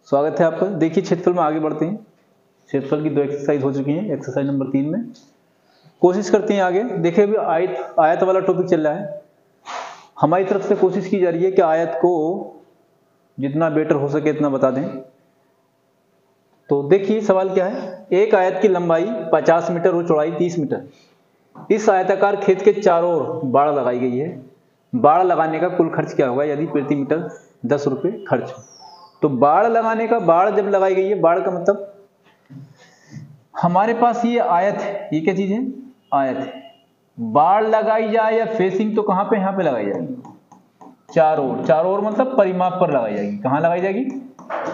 स्वागत है आपका। देखिए क्षेत्रफल में आगे बढ़ते हैं। क्षेत्रफल की 2 एक्सरसाइज हो चुकी हैं। एक्सरसाइज नंबर 3 में कोशिश करते हैं आगे। देखिए अभी आयत वाला टॉपिक चल रहा है। हमारी तरफ से कोशिश की जा रही है कि आयत को जितना बेटर हो सके इतना बता दें। तो देखिए सवाल क्या है, एक आयत की लंबाई 50 मीटर और चौड़ाई 30 मीटर। इस आयताकार खेत के चारों ओर बाड़ लगाई गई है। बाड़ लगाने का कुल खर्च क्या होगा यदि प्रति मीटर 10 रुपये खर्च हो। तो बाड़ लगाने का, बाड़ जब लगाई गई है, बाड़ का मतलब हमारे पास ये आयत है। ये क्या चीज है? आयत है। बाड़ लगाई जाए या फेसिंग तो कहां पे? यहां पे लगाई जाएगी चारों ओर। चारों ओर मतलब परिमाप पर लगाई जाएगी। कहां लगाई जाएगी?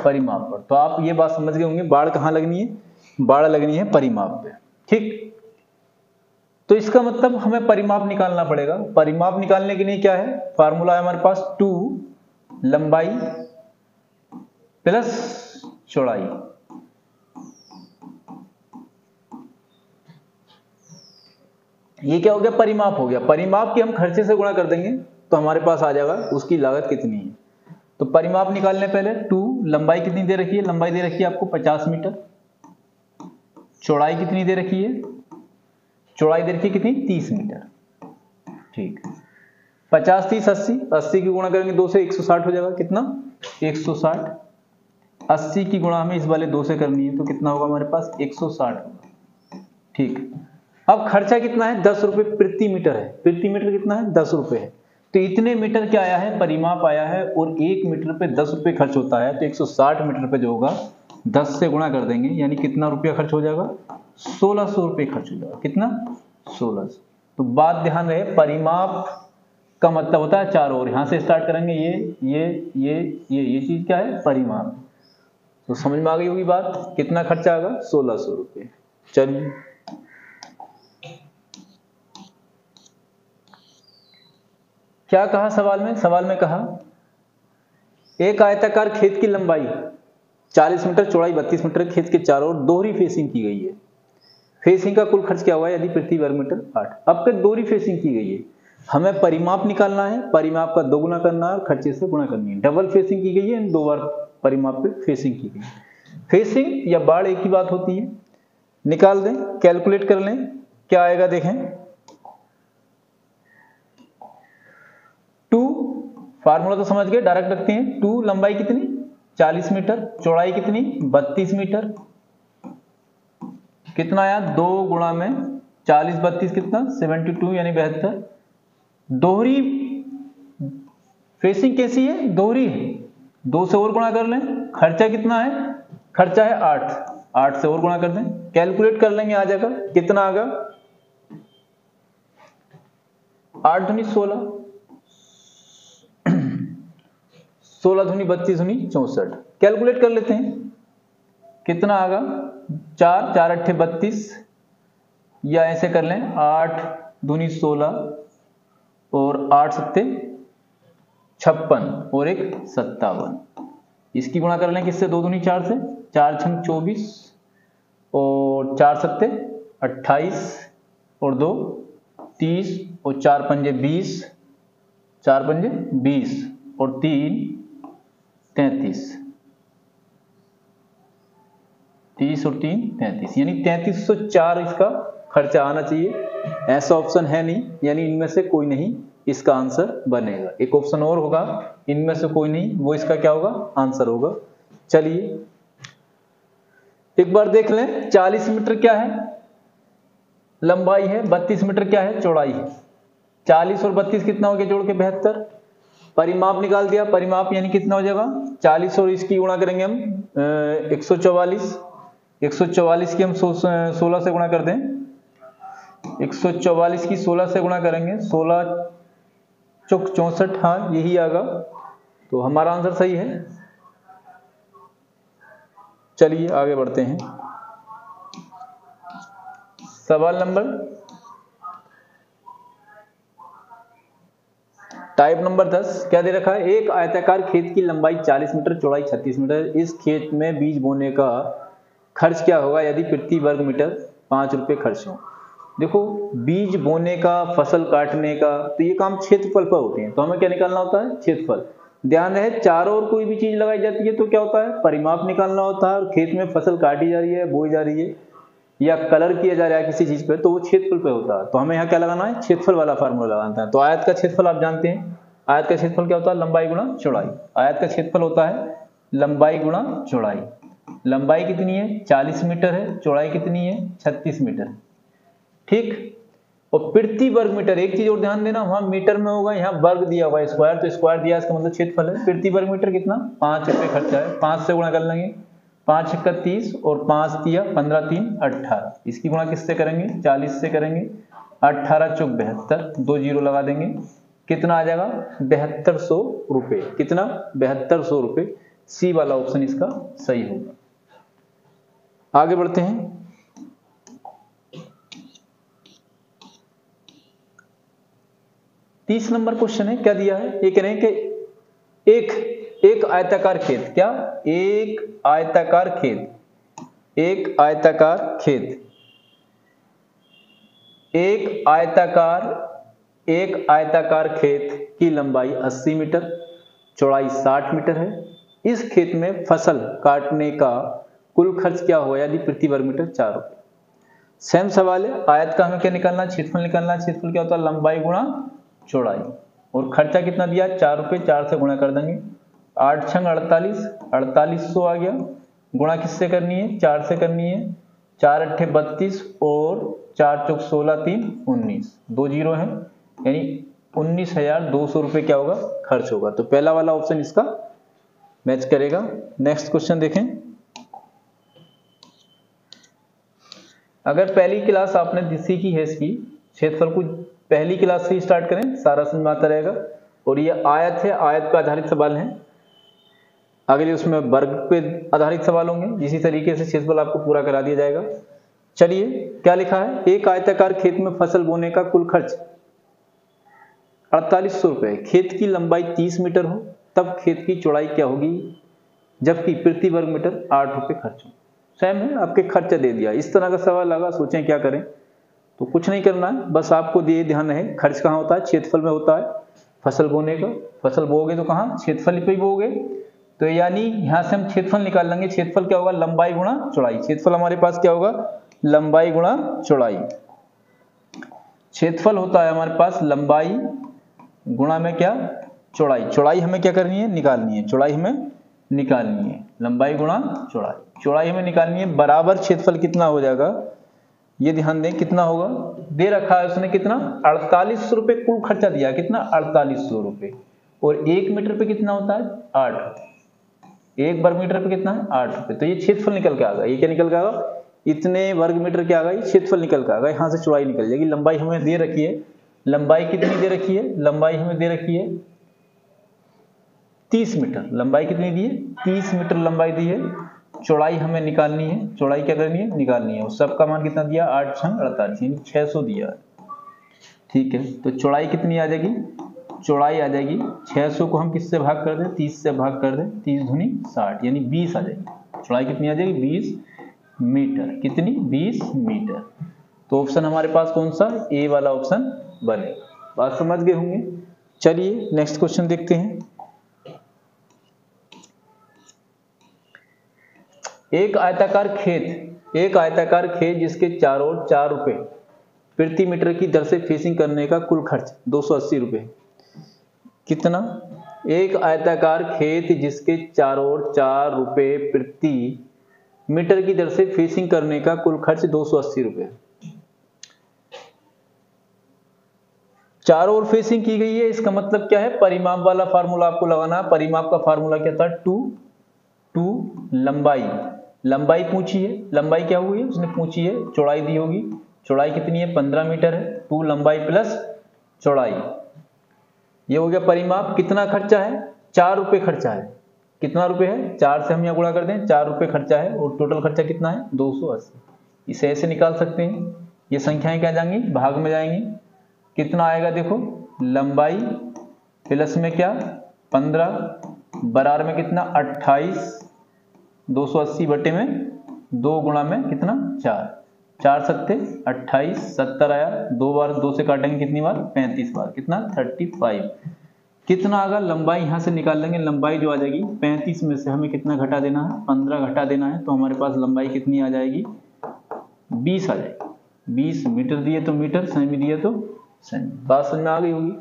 परिमाप पर। तो आप ये बात समझ गए होंगे, बाड़ कहां लगनी है? बाड़ लगनी है परिमाप पे। ठीक। तो इसका मतलब हमें परिमाप निकालना पड़ेगा। परिमाप निकालने के लिए क्या है? फार्मूला है हमारे पास 2 लंबाई प्लस चौड़ाई। ये क्या हो गया? परिमाप हो गया। परिमाप की हम खर्चे से गुणा कर देंगे तो हमारे पास आ जाएगा उसकी लागत कितनी है। तो परिमाप निकालने पहले 2 लंबाई कितनी दे रखी है? लंबाई दे रखी है आपको 50 मीटर। चौड़ाई कितनी दे रखी है? चौड़ाई दे रखी है कितनी? 30 मीटर। ठीक। 50 30 80। 80 की गुणा करेंगे 2 से 160 हो जाएगा। कितना? 160। 80 की गुणा हमें इस वाले 2 से करनी है तो कितना होगा हमारे पास? 160 होगा। ठीक। अब खर्चा कितना है? 10 रुपये प्रति मीटर है। प्रति मीटर कितना है? 10 रुपये है। तो इतने मीटर क्या आया है? परिमाप आया है। और 1 मीटर पे 10 रुपये खर्च होता है तो 160 मीटर पे जो होगा 10 से गुणा कर देंगे, यानी कितना रुपया खर्च हो जाएगा? 1600 रुपये खर्च हो जाएगा। कितना? 1600। तो बात ध्यान रहे, परिमाप का मतलब होता है चारों ओर। यहां से स्टार्ट करेंगे, ये चीज क्या है? परिमाप। तो समझ में आ गई होगी बात। कितना खर्चा आएगा? 1600 रुपये। चलिए क्या कहा सवाल में? सवाल में कहा एक आयताकार खेत की लंबाई 40 मीटर, चौड़ाई 32 मीटर, खेत के चारों ओर दोहरी फेसिंग की गई है। फेसिंग का कुल खर्च क्या हुआ यदि प्रति वर्ग मीटर 8। अब तक दोहरी फेसिंग की गई है, हमें परिमाप निकालना है। परिमाप का 2 गुना करना है, खर्चे से गुणा करनी है। डबल फेसिंग की गई है, 2 बार परिमाप पे फेसिंग की गई। फेसिंग या बाड़ एक ही बात होती है। निकाल दें, कैलकुलेट कर लें, क्या आएगा देखें। 2 फार्मूला तो समझ गए, डायरेक्ट रखते हैं। 2 लंबाई कितनी? 40 मीटर। चौड़ाई कितनी? 32 मीटर। कितना आया? 2 गुणा में 40 32 कितना? 72 यानी 72। दोहरी फेसिंग कैसी है? दोहरी है। 2 से और गुणा कर लें। खर्चा कितना है? खर्चा है 8। 8 से और गुणा कर दें, कैलकुलेट कर लेंगे, आ जाएगा। कितना आएगा? 8 दूनी 16, 16 दूनी 32 दूनी 64। कैलकुलेट कर लेते हैं, कितना आएगा? 4 4 अट्ठे 32, या ऐसे कर लें 8 दूनी 16 और 8 सत्ते 56 और 1 57। इसकी गुणा कर लें किससे? 2 दूनी 4 से। 4 छंग 24 और 4 सत्ते 28 और 2 30 और 4 पंजे 20, 4 पंजे 20 और 3 33। 30 और 3 33, यानी 3304 इसका खर्चा आना चाहिए। ऐसा ऑप्शन है नहीं, यानी इनमें से कोई नहीं इसका आंसर बनेगा। एक ऑप्शन और होगा, इनमें से कोई नहीं, वो इसका क्या होगा? आंसर होगा। चलिए एक बार देख लें। 40 मीटर क्या है? लंबाई है। 32 मीटर क्या है? चौड़ाई है। 40 और 32 कितना हो गया जोड़ के? 72। परिमाप निकाल दिया। परिमाप यानी कितना हो जाएगा? 40 और इसकी गुणा करेंगे हम 144। 144 की हम 16 से गुणा कर दें। 144 की 16 से गुणा करेंगे, 16 चौक 64। हाँ यही आएगा, तो हमारा आंसर सही है। चलिए आगे बढ़ते हैं। सवाल नंबर टाइप नंबर 10 क्या दे रखा है? एक आयताकार खेत की लंबाई 40 मीटर, चौड़ाई 36 मीटर। इस खेत में बीज बोने का खर्च क्या होगा यदि प्रति वर्ग मीटर 5 रुपये खर्च हो। देखो बीज बोने का, फसल काटने का, तो ये काम क्षेत्रफल पर होते हैं। तो हमें क्या निकालना होता है? क्षेत्रफल। ध्यान रहे चारों ओर कोई भी चीज लगाई जाती है तो क्या होता है, परिमाप निकालना होता है। और खेत में फसल काटी जा रही है, बोई जा रही है या कलर किया जा रहा है किसी चीज पे, तो वो क्षेत्रफल पे होता है। तो हमें यहाँ क्या लगाना है, क्षेत्रफल वाला फार्मूला लगाना है। तो आयत का क्षेत्रफल आप जानते हैं, आयत का क्षेत्रफल क्या होता है, लंबाई गुणा चौड़ाई। आयत का क्षेत्रफल होता है लंबाई गुणा चौड़ाई। लंबाई कितनी है 40 मीटर है, चौड़ाई कितनी है 36 मीटर, ठीक। और प्रति वर्ग मीटर, एक चीज और ध्यान देना, वहां मीटर में होगा, यहाँ वर्ग दिया हुआ है स्क्वायर, तो स्क्वायर दिया इसका मतलब क्षेत्रफल है। प्रति वर्ग मीटर कितना 5 रुपये खर्चा है, 5 से गुणा कर लेंगे, 5 × 30 और 5 दिया 15 3 18। इसकी गुणा किससे करेंगे, 40 से करेंगे, 18 चौक 72, 2 जीरो लगा देंगे, कितना आ जाएगा 7200 रुपये। कितना 7200 रुपये। सी वाला ऑप्शन इसका सही होगा। आगे बढ़ते हैं। तीस नंबर क्वेश्चन है, क्या दिया है, ये कह रहे हैं कि एक आयताकार खेत, क्या एक आयताकार खेत, एक आयताकार खेत, एक आयताकार खेत की लंबाई 80 मीटर, चौड़ाई 60 मीटर है। इस खेत में फसल काटने का कुल खर्च क्या होगा यदि प्रति वर्ग मीटर 4 रुपये। सेम सवाल है, आयत का हमें क्या निकालना, क्षेत्रफल निकालना। क्षेत्रफल क्या होता है, लंबाई गुणा चौड़ाई। और खर्चा कितना दिया 4 रुपये, 4 से गुणा कर देंगे, 8 छंग 48, 4800 आ गया। गुणा किससे करनी है, 4 से करनी है, 4 अट्ठे 32 और 4 चौक 16 3 19, 2 जीरो है, यानी 19,200 रुपये क्या होगा, खर्च होगा। तो पहला वाला ऑप्शन इसका मैच करेगा। नेक्स्ट क्वेश्चन देखें। अगर पहली क्लास आपने सीखी है इसकी, क्षेत्रफल को पहली क्लास से स्टार्ट करें, सारा समझ में आता रहेगा। और ये आयत है, आयत पे आधारित सवाल है, अगले उसमें वर्ग पे आधारित सवाल होंगे। इसी तरीके से क्षेत्रफल आपको पूरा करा दिया जाएगा। चलिए क्या लिखा है, एक आयताकार खेत में फसल बोने का कुल खर्च 4800 रुपये। खेत की लंबाई 30 मीटर हो तब खेत की चौड़ाई क्या होगी, जबकि प्रति वर्ग मीटर 8 रुपये खर्च हो। सेम है, आपके खर्चा दे दिया। इस तरह का सवाल लगा, सोचें क्या करें। तो कुछ नहीं करना है, बस आपको ये ध्यान रहे खर्च कहाँ होता है, क्षेत्रफल में होता है। फसल बोने का, फसल बोओगे तो कहाँ, क्षेत्रफल पे ही बोओगे। तो यानी यहाँ से हम क्षेत्रफल निकाल लेंगे। क्षेत्रफल क्या होगा, लंबाई गुणा चौड़ाई। क्षेत्रफल हमारे पास क्या होगा, लंबाई गुणा चौड़ाई। क्षेत्रफल होता है हमारे पास लंबाई गुणा में क्या, चौड़ाई। चौड़ाई हमें क्या करनी है, निकालनी है। चौड़ाई हमें निकालनी है, लंबाई गुणा चौड़ाई। चौड़ाई हमें निकालनी है, बराबर क्षेत्रफल कितना हो जाएगा, ये ध्यान दें कितना होगा। दे रखा है उसने कितना, 4800 रुपये कुल खर्चा दिया, कितना 4800 रुपये। और 1 मीटर पे कितना होता है 8 रुपये, 1 वर्ग मीटर पे कितना है 8 रुपये। तो ये क्षेत्रफल निकल के आ गया। ये क्या निकल के आएगा, इतने वर्ग मीटर क्या आ गई, क्षेत्रफल निकल के आ गया। यहाँ से चौड़ाई निकल जाएगी। लंबाई हमें दे रखी है, लंबाई कितनी दे रखी है, लंबाई हमें दे रखी है 30 मीटर। लंबाई कितनी दी है, 30 मीटर लंबाई दी है। चौड़ाई हमें निकालनी है, चौड़ाई क्या करनी है, निकालनी है। उस सबका मान कितना दिया, 8 छंग 48, यानी 600 दिया। ठीक है, तो चौड़ाई कितनी आ जाएगी, चौड़ाई आ जाएगी 600 को हम किससे भाग कर दें, 30 से भाग कर दें, 30 दूनी 60, यानी 20 आ जाएगी। चौड़ाई कितनी आ जाएगी, 20 मीटर। कितनी, 20 मीटर। तो ऑप्शन हमारे पास कौन सा, ए वाला ऑप्शन बनेगा। बात समझ गए होंगे। चलिए नेक्स्ट क्वेश्चन देखते हैं। एक आयताकार खेत जिसके चारों ओर 4 रुपये प्रति मीटर की दर से फेसिंग करने का कुल खर्च 280 रुपये। कितना, एक आयताकार खेत जिसके चारों ओर 4 रुपये प्रति मीटर की दर से फेसिंग करने का कुल खर्च 280 रुपये। चारों ओर फेसिंग की गई है, इसका मतलब क्या है, परिमाप वाला फार्मूला आपको लगाना है। परिमाप का फार्मूला क्या था, 2 लंबाई पूछी है, लंबाई क्या हुई है उसने पूछी है, चौड़ाई दी होगी। चौड़ाई कितनी है 15 मीटर है, 2 लंबाई प्लस चौड़ाई, ये हो गया परिमाप। कितना खर्चा है, 4 रुपये खर्चा है। कितना रुपए है, 4 से हम यहाँ गुणा कर दें, 4 रुपये खर्चा है। और टोटल खर्चा कितना है 280। इसे ऐसे निकाल सकते हैं, ये संख्याएं क्या जाएंगी, भाग में जाएंगी। कितना आएगा देखो, लंबाई प्लस में क्या 15 बराबर में कितना 28, 280 बटे में 2 गुणा में कितना 4, 4 सत्ते 28, 70 आया। 2 बार 2 से काटेंगे कितनी बार, 35 बार, कितना 35। कितना आगा, लंबाई यहाँ से निकाल लेंगे, लंबाई जो आ जाएगी 35 में से हमें कितना घटा देना है, 15 घटा देना है, तो हमारे पास लंबाई कितनी आ जाएगी, 20 आ जाएगी। 20 मीटर दिए तो मीटर, सेमी दिए तो सेमी। बात समझ में आ गई होगी।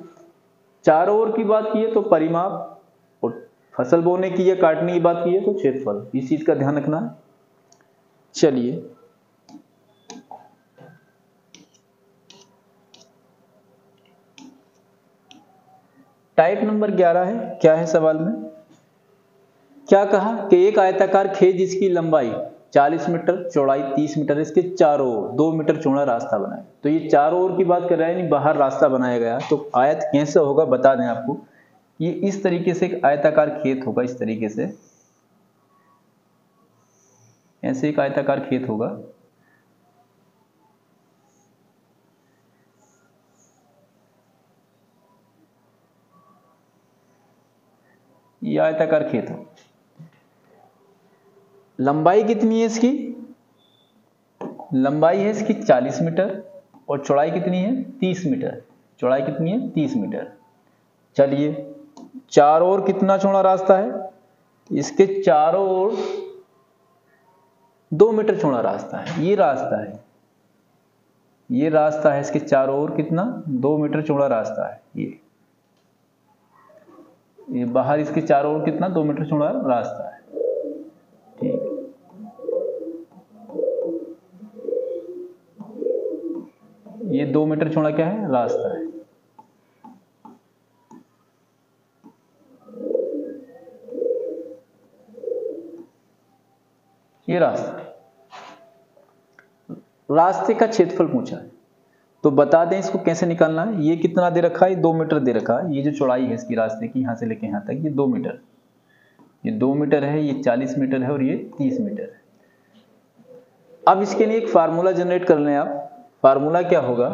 चारों ओर की बात की है तो परिमाप, और फसल बोने की या काटने की बात की है तो क्षेत्रफल। इस चीज का ध्यान रखना है। चलिए टाइप नंबर 11 है। क्या है सवाल में, क्या कहा कि एक आयताकार खेत जिसकी लंबाई 40 मीटर, चौड़ाई 30 मीटर, इसके चारों ओर 2 मीटर चौड़ा रास्ता बनाए। तो ये चारों ओर की बात कर रहा है, यानी बाहर रास्ता बनाया गया। तो आयत कैसे होगा बता दें आपको, ये इस तरीके से एक आयताकार खेत होगा, इस तरीके से ऐसे एक आयताकार खेत होगा। ये आयताकार खेत हो, लंबाई कितनी है इसकी, लंबाई है इसकी 40 मीटर और चौड़ाई कितनी है 30 मीटर। चौड़ाई कितनी है 30 मीटर। चलिए चारों ओर कितना चौड़ा रास्ता है, इसके चारों ओर 2 मीटर चौड़ा रास्ता है। ये रास्ता है, ये रास्ता है, इसके चारों ओर कितना 2 मीटर चौड़ा रास्ता है। ये बाहर इसके चारों ओर कितना 2 मीटर चौड़ा रास्ता है। ठीक, ये 2 मीटर चौड़ा क्या है रास्ता है। ये रास्ता, रास्ते का क्षेत्रफल पूछा है तो बता दें इसको कैसे निकालना है। ये कितना दे रखा है, 2 मीटर दे रखा है। ये जो चौड़ाई है इसकी रास्ते की यहां से लेके यहां तक, ये 2 मीटर, ये 2 मीटर है, ये 40 मीटर है और ये 30 मीटर है। अब इसके लिए एक फार्मूला जनरेट कर लें आप। फार्मूला क्या होगा,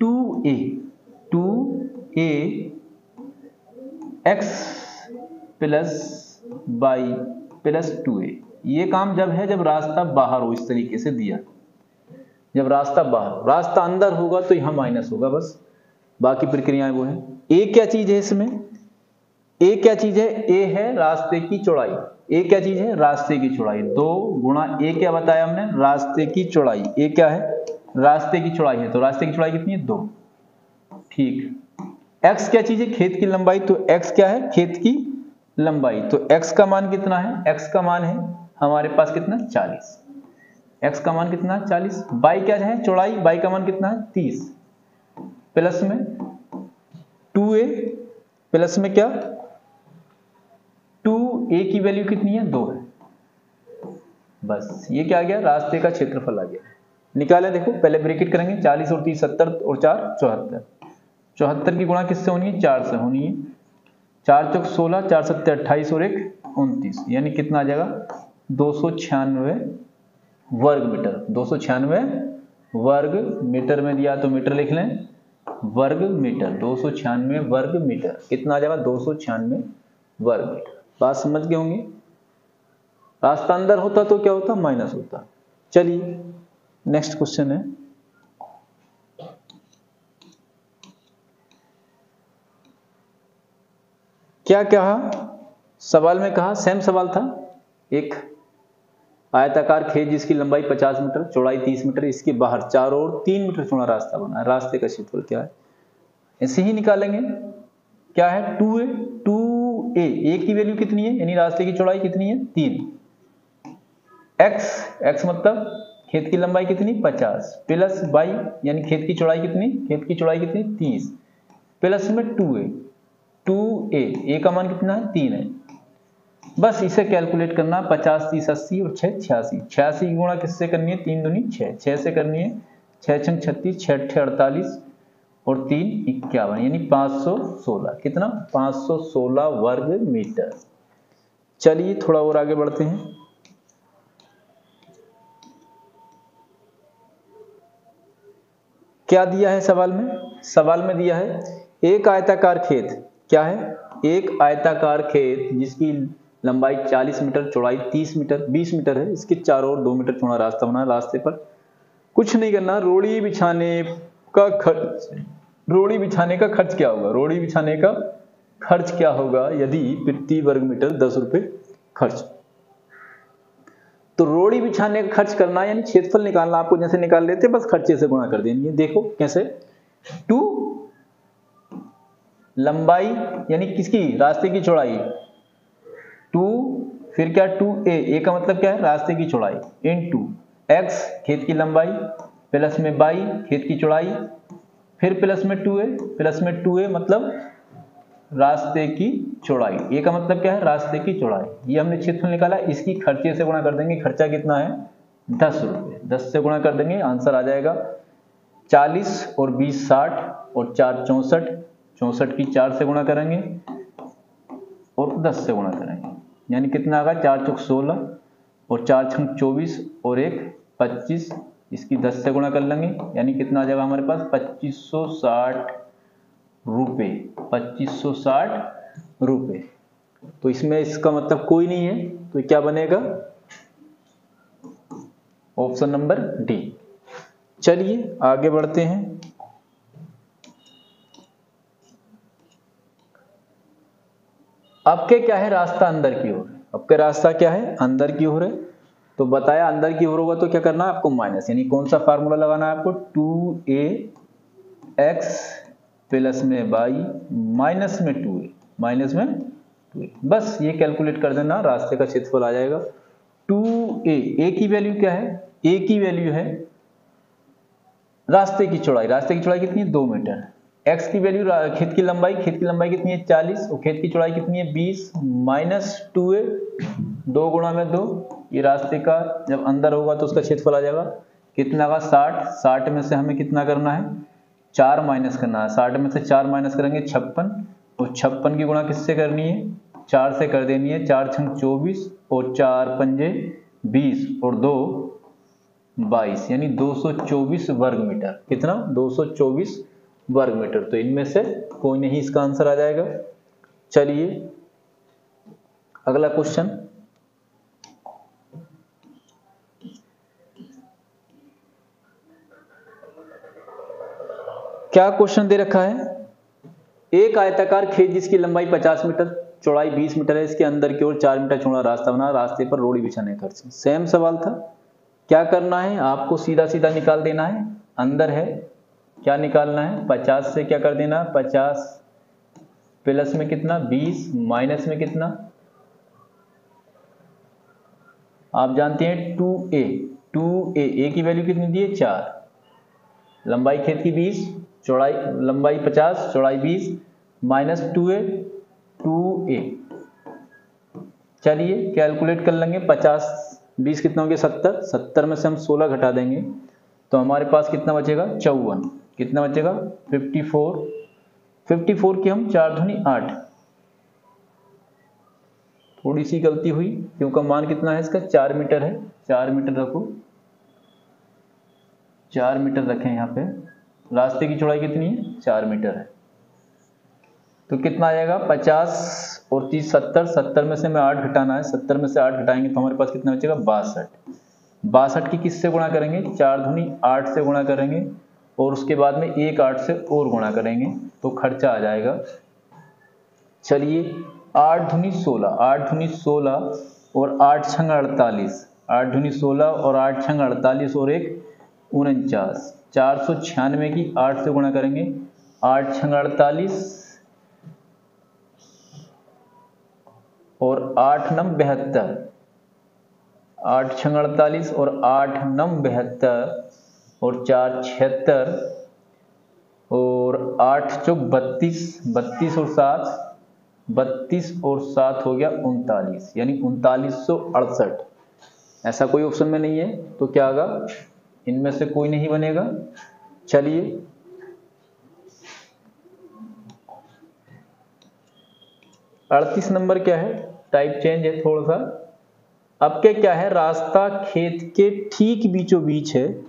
2a x plus y plus 2a। ये काम जब है जब रास्ता बाहर हो, इस तरीके से दिया। जब रास्ता बाहर, रास्ता अंदर होगा तो यहां माइनस होगा, बस बाकी प्रक्रियाएं वो है। ए क्या चीज है इसमें, ए क्या चीज है, ए है रास्ते की चौड़ाई। ए क्या चीज है, रास्ते की चौड़ाई। 2 गुणा ए क्या बताया हमने, रास्ते की चौड़ाई। ए क्या है, रास्ते की चौड़ाई है, तो रास्ते की चौड़ाई कितनी है 2। ठीक। एक्स क्या चीज है, खेत की लंबाई। तो एक्स क्या है, खेत की लंबाई। तो एक्स का मान कितना है, एक्स का मान है हमारे पास कितना 40। एक्स का मान कितना 40। बाई क्या है, चौड़ाई। बाई का मान कितना है 30। प्लस में 2a, प्लस में क्या 2a की वैल्यू कितनी है 2 है। बस ये क्या आ गया, रास्ते का क्षेत्रफल आ गया। निकालें, देखो पहले ब्रैकेट करेंगे, 40 और 30 70 और 4 74। 74 की गुणा किससे होनी है, 4 से होनी है। 4 चौक 16, 4 सत्ते 28 और 1 29, यानी कितना आ जाएगा 296 वर्ग मीटर। 296 वर्ग मीटर में दिया तो मीटर लिख लें, वर्ग मीटर। 296 वर्ग मीटर कितना आ जाएगा 296 वर्ग मीटर। बात समझ गए होंगे। रास्ता अंदर होता तो क्या होता, माइनस होता। चलिए नेक्स्ट क्वेश्चन है, क्या कहा सवाल में, कहा सेम सवाल था। एक आयताकार खेत जिसकी लंबाई 50 मीटर, चौड़ाई 30 मीटर, इसके बाहर चारों ओर 3 मीटर चौड़ा रास्ता बना है। रास्ते का क्षेत्रफल क्या है, ऐसे ही निकालेंगे। क्या है 2a ए की वैल्यू कितनी है, यानी रास्ते की चौड़ाई कितनी है 3। x मतलब खेत की लंबाई कितनी 50, प्लस y यानी खेत की चौड़ाई कितनी, खेत की चौड़ाई कितनी 30, प्लस में 2a ए का मान कितना है 3 है। बस इसे कैलकुलेट करना, 50 30 80 और 6 86। 86 की गुणा किससे करनी है, 3 दूनी 6, 6 से करनी है, 6 छंग 36, 6 अट्ठे 48 और 3 51, यानी 516। कितना 516 वर्ग मीटर। चलिए थोड़ा और आगे बढ़ते हैं। क्या दिया है सवाल में, सवाल में दिया है एक आयताकार खेत। क्या है, एक आयताकार खेत जिसकी लंबाई 40 मीटर, चौड़ाई 30 मीटर 20 मीटर है, इसके चारों ओर 2 मीटर चौड़ा रास्ता बना। रास्ते पर कुछ नहीं करना, रोड़ी बिछाने का खर्च। रोड़ी बिछाने का खर्च क्या होगा, रोड़ी बिछाने का खर्च क्या होगा यदि प्रति वर्ग मीटर 10 रुपए खर्च। तो रोड़ी बिछाने का खर्च करना यानी क्षेत्रफल निकालना, आपको जैसे निकाल लेते बस खर्चे से गुणा कर देंगे। देखो कैसे, 2 लंबाई यानी किसकी, रास्ते की चौड़ाई, 2 फिर क्या 2a, a का मतलब क्या है रास्ते की चौड़ाई, इनटू x खेत की लंबाई प्लस में y खेत की चौड़ाई, फिर प्लस में 2a, प्लस में 2a मतलब रास्ते की चौड़ाई, a का मतलब क्या है रास्ते की चौड़ाई। ये हमने क्षेत्रफल निकाला, इसकी खर्चे से गुणा कर देंगे। खर्चा कितना है 10 रुपये, 10 से गुणा कर देंगे, आंसर आ जाएगा 40 और 20 60 और 4 64, 64 की 4 से गुणा करेंगे और 10 से गुणा करेंगे, यानी कितना आएगा 4 चौक 16 और 4 छंग 24 और 1 25, इसकी 10 से गुणा कर लेंगे, यानी कितना आ जाएगा हमारे पास 2560 रुपये, 2560 रुपये। तो इसमें इसका मतलब कोई नहीं है, तो क्या बनेगा ऑप्शन नंबर डी। चलिए आगे बढ़ते हैं। आपके क्या है रास्ता अंदर की ओर, आपका रास्ता क्या है अंदर की ओर है, तो बताया अंदर की ओर होगा तो क्या करना है आपको माइनस, यानी कौन सा फार्मूला लगाना है आपको 2ax प्लस में y माइनस में 2a, माइनस में 2a, बस ये कैलकुलेट कर देना, रास्ते का क्षेत्रफल आ जाएगा 2a। a की वैल्यू क्या है, a की वैल्यू है रास्ते की चौड़ाई, रास्ते की चौड़ाई कितनी है 2 मीटर, x की वैल्यू खेत की लंबाई, खेत की लंबाई कितनी है 40 और खेत की चौड़ाई कितनी है 20, माइनस 2a, 2 गुणा में 2, ये रास्ते का जब अंदर होगा तो उसका क्षेत्रफल आ जाएगा कितना का 60, 60 में से हमें कितना करना है 4 माइनस करना है, 60 में से 4 माइनस करेंगे 56, और 56 की गुणा किससे करनी है 4 से कर देनी है, 4 छंग 24 और 4 पंजे 20 और 2 22, यानी 224 वर्ग मीटर, कितना 224 वर्ग मीटर। तो इनमें से कोई नहीं इसका आंसर आ जाएगा। चलिए अगला क्वेश्चन, क्या क्वेश्चन दे रखा है, एक आयताकार खेत जिसकी लंबाई 50 मीटर चौड़ाई 20 मीटर है, इसके अंदर की ओर 4 मीटर चौड़ा रास्ता बना, रास्ते पर रोड़ी बिछाने का खर्च। सेम सवाल था, क्या करना है आपको सीधा सीधा निकाल देना है, अंदर है क्या निकालना है 50 से क्या कर देना 50 प्लस में कितना 20 माइनस में कितना, आप जानते हैं 2a, 2a, a की वैल्यू कितनी दी है 4, लंबाई खेत की 20 चौड़ाई लंबाई 50 चौड़ाई 20 माइनस 2a, 2a। चलिए कैलकुलेट कर लेंगे, 50 20 कितना हो गया 70, 70 में से हम 16 घटा देंगे तो हमारे पास कितना बचेगा 54, कितना बचेगा 54, 54 की हम 4 दूनी 8, थोड़ी सी गलती हुई क्योंकि मान कितना है इसका 4 मीटर है, 4 मीटर रखो, 4 मीटर रखें यहाँ पे, रास्ते की चौड़ाई कितनी है 4 मीटर है, तो कितना आ जाएगा 50 और 30 70, 70 में से हमें 8 घटाना है, 70 में से 8 घटाएंगे तो हमारे पास कितना बचेगा 62, 62 की किससे गुणा करेंगे 4 दूनी 8 से गुणा करेंगे और उसके बाद में 1 8 से और गुणा करेंगे तो खर्चा आ जाएगा। चलिए 8 दूनी 16, 8 दूनी 16 और 8 छंग 48, 8 दूनी 16 और 8 छंग 48 और 1 49, 496 की 8 से गुणा करेंगे, 8 छंग 48 और 8 नम 72, 8 छंग 48 और 8 नम 72 और 4 76 और 8 चौक 32, 32 और 7 32 और 7 हो गया 39, यानी 3968। ऐसा कोई ऑप्शन में नहीं है तो क्या होगा, इनमें से कोई नहीं बनेगा। चलिए 38 नंबर क्या है, टाइप चेंज है थोड़ा सा, अब क्या है रास्ता खेत के ठीक बीचों बीच है,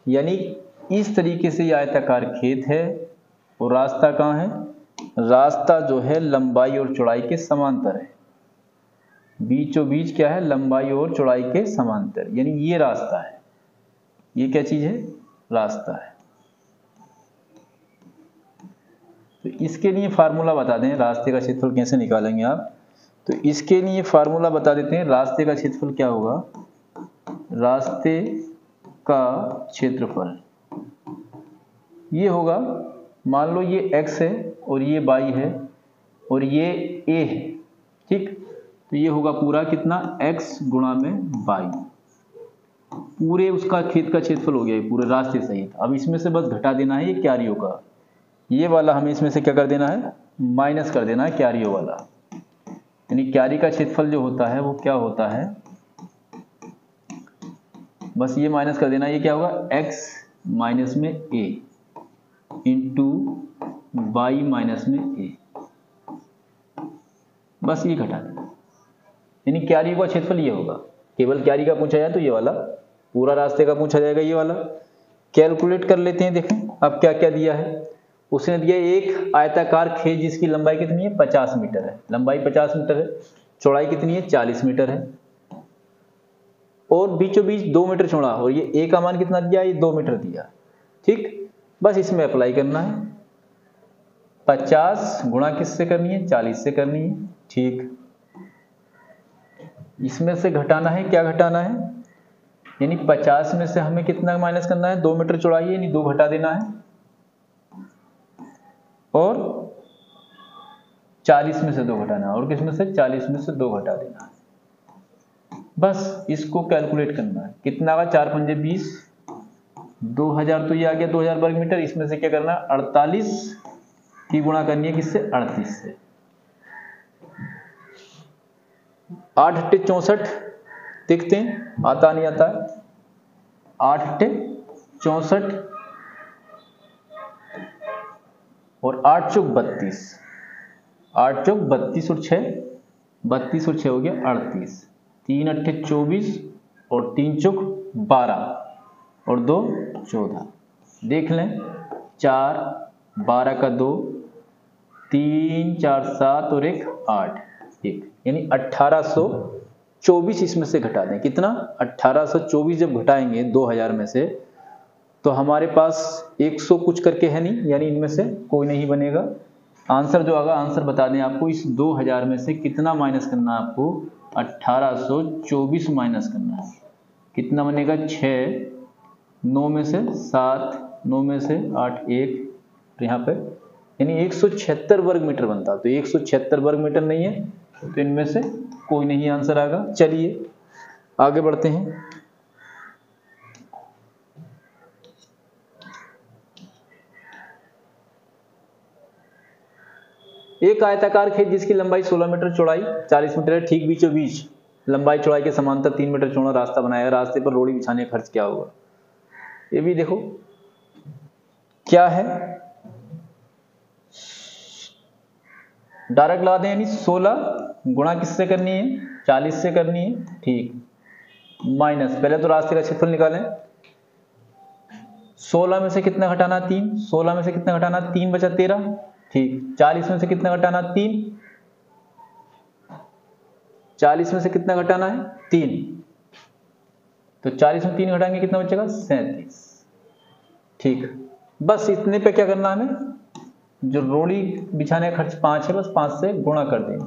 यानी इस तरीके से यह आयताकार खेत है और रास्ता कहाँ है, रास्ता जो है लंबाई और चौड़ाई के समांतर है, बीचों बीच क्या है लंबाई और चौड़ाई के समांतर, यानी ये रास्ता है, ये क्या चीज है रास्ता है। तो इसके लिए फार्मूला बता दें, रास्ते का क्षेत्रफल कैसे निकालेंगे आप। तो इसके लिए फार्मूला बता देते हैं, रास्ते का क्षेत्रफल क्या होगा, रास्ते का क्षेत्रफल ये होगा, मान लो ये x है और ये y है और ये a है, ठीक। तो ये होगा पूरा कितना, x गुणा में y, पूरे उसका खेत का क्षेत्रफल हो गया ये पूरे रास्ते सहित। अब इसमें से बस घटा देना है ये क्यारियों का, ये वाला हमें इसमें से क्या कर देना है, माइनस कर देना है क्यारियों वाला। यानी क्यारी का क्षेत्रफल जो होता है वो क्या होता है, बस ये माइनस कर देना, ये क्या होगा, x माइनस में a इंटू y माइनस में a, बस ये घटा देना। यानी क्यारी का क्षेत्रफल ये होगा, केवल क्यारी का पूछा जाए तो ये वाला, पूरा रास्ते का पूछा जाएगा ये वाला। कैलकुलेट कर लेते हैं, देखें अब क्या क्या दिया है। उसने दिया एक आयताकार खेत जिसकी लंबाई कितनी है, 50 मीटर है, लंबाई 50 मीटर है, चौड़ाई कितनी है, 40 मीटर है, और बीचों बीच 2 मीटर चौड़ा, और ये ए का मान कितना दिया, ये 2 मीटर दिया, ठीक। बस इसमें अप्लाई करना है, 50 गुणा किससे करनी है, 40 से करनी है, ठीक। इसमें से घटाना है, क्या घटाना है, यानी 50 में से हमें कितना माइनस करना है, 2 मीटर चौड़ाई है, यानी 2 घटा देना है, और 40 में से 2 घटाना है, और किसमें से, 40 में से 2 घटा देना है। बस इसको कैलकुलेट करना है, कितना का, 4 पंजे 20, 2000 तो ये आ गया 2000 वर्ग मीटर। इसमें से क्या करना है, 48 की गुणा करनी है किससे, 38 से। 8 अट्ठे 64 देखते हैं, आता नहीं आता है, 8 अट्ठे 64 और 8 चौक 32, 8 चौक 32 और 6, 32 और 6 हो गया 38, 3 अट्ठे 24 और 3 चौक 12 और 2 14, देख लें, 4 12 का 2, 3 4 7 और 1 8, 1, यानी 1824 इसमें से घटा दें, कितना, 1824 जब घटाएंगे 2000 में से, तो हमारे पास 100 कुछ करके है नहीं, यानी इनमें से कोई नहीं बनेगा। आंसर जो आएगा, आंसर बता दें आपको, इस 2000 में से कितना माइनस करना है आपको, 1824 माइनस करना है, कितना बनेगा, 6, 9 में से 7, 9 में से 8, 1 यहाँ पे, यानी 176 वर्ग मीटर बनता। तो 176 वर्ग मीटर नहीं है, तो इनमें से कोई नहीं आंसर आएगा। चलिए आगे बढ़ते हैं। एक आयताकार खेत जिसकी लंबाई 16 मीटर, चौड़ाई 40 मीटर है, ठीक बीचों बीच लंबाई चौड़ाई के समांतर 3 मीटर चौड़ा रास्ता बनाएगा, रास्ते पर रोड़ी बिछाने का खर्च क्या होगा। ये भी देखो क्या है, डायरेक्ट ला दें, यानी 16 गुणा किससे करनी है, 40 से करनी है, ठीक, माइनस, पहले तो रास्ते का क्षेत्रफल निकालें, 16 में से कितना घटाना, 3, 16 में से कितना घटाना, 3 बचा 13, ठीक, 40 में से कितना घटाना, 3, 40 में से कितना घटाना है, 3, तो 40 में 3 घटाएंगे कितना बचेगा, 37, ठीक। बस इतने पे क्या करना हमें, जो रोड़ी बिछाने का खर्च 5 है, बस 5 से गुणा कर देनी,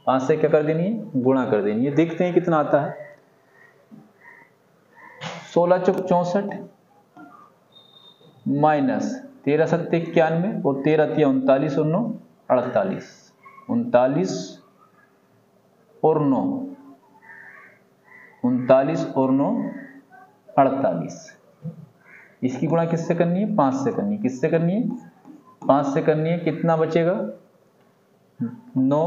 5 से क्या कर देनी है, गुणा कर देनी है। देखते हैं कितना आता है, 16 चौक 64 माइनस 13 सत्ते 91 और 13 तिया 39 और 9 48, 39 और 9 39 और 9 48। इसकी गुणा किससे करनी है, 5 से करनी है, किससे करनी है, 5 से करनी है, कितना बचेगा, 9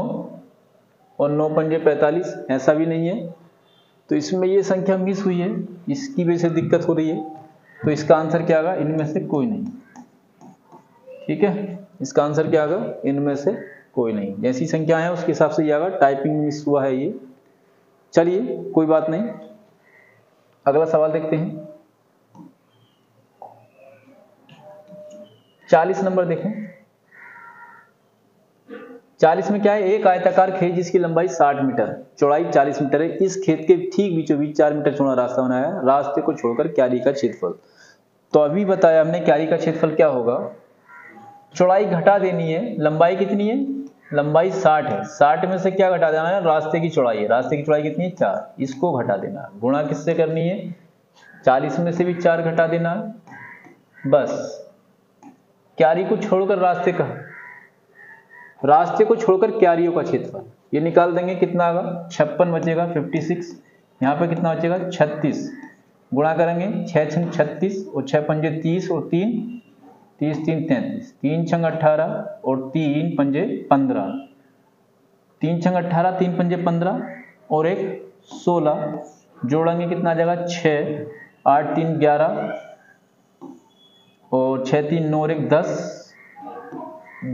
और 9 पंजे 45, ऐसा भी नहीं है, तो इसमें ये संख्या मिस हुई है, इसकी वजह से दिक्कत हो रही है, तो इसका आंसर क्या आएगा, इनमें से कोई नहीं, ठीक है, इसका आंसर क्या आएगा, इनमें से कोई नहीं, जैसी संख्या है उसके हिसाब से ये आएगा, टाइपिंग मिस हुआ है ये। चलिए कोई बात नहीं, अगला सवाल देखते हैं। 40 नंबर देखें, 40 में क्या है, एक आयताकार खेत जिसकी लंबाई 60 मीटर, चौड़ाई 40 मीटर है, इस खेत के ठीक बीचों बीच 4 मीटर चौड़ा रास्ता बनाया है, रास्ते को छोड़कर क्यारी का क्षेत्रफल। तो अभी बताया हमने क्यारी का क्षेत्रफल क्या होगा, चौड़ाई घटा देनी है, लंबाई कितनी है, लंबाई 60 है, 60 में से क्या घटा देना है, रास्ते की चौड़ाई है, रास्ते की चौड़ाई कितनी है 4, इसको घटा देना है, गुणा किससे करनी है, 40 में से भी 4 घटा देना है, बस क्यारी को छोड़कर रास्ते को छोड़कर क्यारियों का क्षेत्रफल ये निकाल देंगे, कितना आएगा 56 बचेगा 56, यहाँ पे कितना बचेगा 36, गुणा करेंगे 6 छंग 36 और 6 पंजे 30 और 3 30 3 33, 3 छंग 18 और 3 पंजे 15, 3 छंग 18 3 पंजे 15 और एक 16, जोड़ेंगे कितना आ जाएगा 6 8 3 11 और 6 3 9 और एक 10,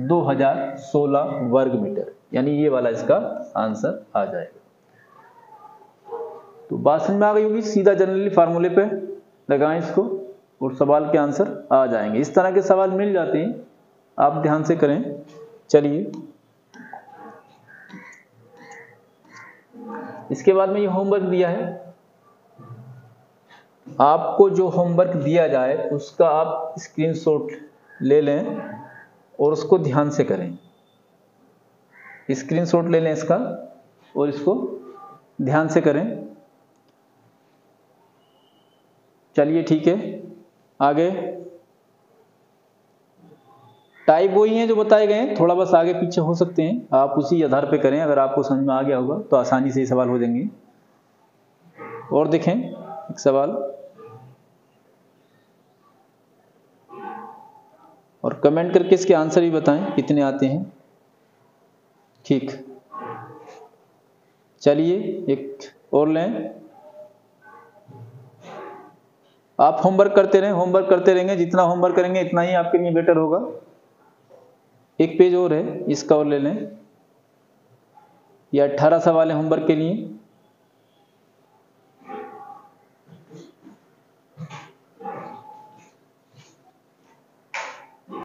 2016 वर्ग मीटर, यानी ये वाला इसका आंसर आ जाएगा। तो बात समझ में आ गई होगी, सीधा जनरली फार्मूले पे लगाएं इसको और सवाल के आंसर आ जाएंगे। इस तरह के सवाल मिल जाते हैं, आप ध्यान से करें। चलिए इसके बाद में ये होमवर्क दिया है, आपको जो होमवर्क दिया जाए उसका आप स्क्रीनशॉट ले लें और उसको ध्यान से करें, स्क्रीनशॉट ले लें इसका और इसको ध्यान से करें। चलिए ठीक है, आगे टाइप वही हैं जो बताए गए हैं, थोड़ा बस आगे पीछे हो सकते हैं, आप उसी आधार पे करें, अगर आपको समझ में आ गया होगा तो आसानी से ये सवाल हो जाएंगे। और देखें एक सवाल, और कमेंट करके इसके आंसर भी बताएं कितने आते हैं। ठीक, चलिए एक और लें, आप होमवर्क करते रहें, होमवर्क करते रहेंगे, जितना होमवर्क करेंगे इतना ही आपके लिए बेटर होगा। एक पेज और है, इसका और ले लें, ये 18 सवाल है होमवर्क के लिए।